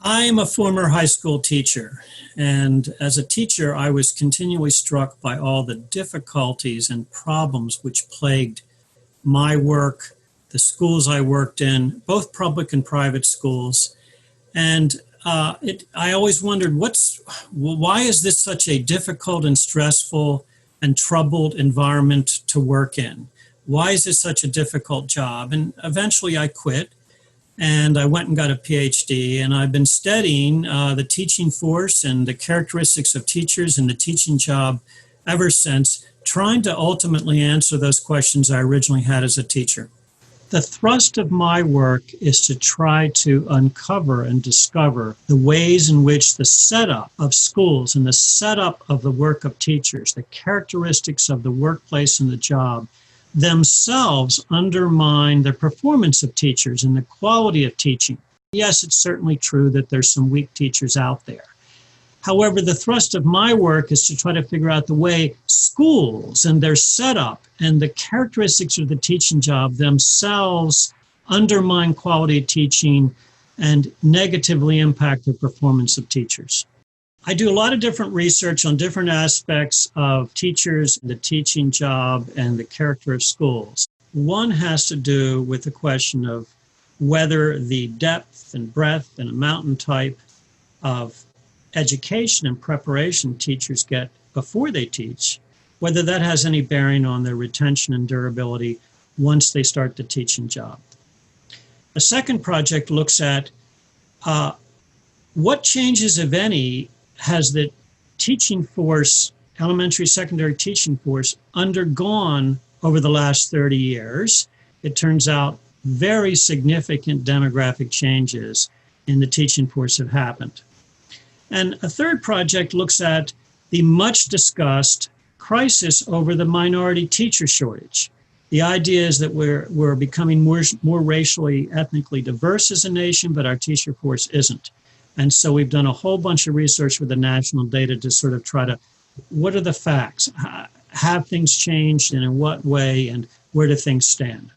I'm a former high school teacher, and as a teacher, I was continually struck by all the difficulties and problems which plagued my work, the schools I worked in, both public and private schools. And I always wondered, why is this such a difficult and stressful and troubled environment to work in? Why is this such a difficult job? And eventually I quit. And I went and got a PhD, and I've been studying the teaching force and the characteristics of teachers and the teaching job ever since, trying to ultimately answer those questions I originally had as a teacher. The thrust of my work is to try to uncover and discover the ways in which the setup of schools and the setup of the work of teachers, the characteristics of the workplace and the job, themselves undermine the performance of teachers and the quality of teaching. Yes, it's certainly true that there's some weak teachers out there. However, the thrust of my work is to try to figure out the way schools and their setup and the characteristics of the teaching job themselves undermine quality of teaching and negatively impact the performance of teachers. I do a lot of different research on different aspects of teachers, the teaching job, and the character of schools. One has to do with the question of whether the depth and breadth and amount and type of education and preparation teachers get before they teach, whether that has any bearing on their retention and durability once they start the teaching job. A second project looks at what changes, if any, has the teaching force, elementary, secondary teaching force, undergone over the last 30 years. It turns out very significant demographic changes in the teaching force have happened. And a third project looks at the much discussed crisis over the minority teacher shortage. The idea is that we're becoming more racially, ethnically diverse as a nation, but our teacher force isn't. And so we've done a whole bunch of research with the national data to sort of try to, what are the facts? Have things changed, and in what way, and where do things stand?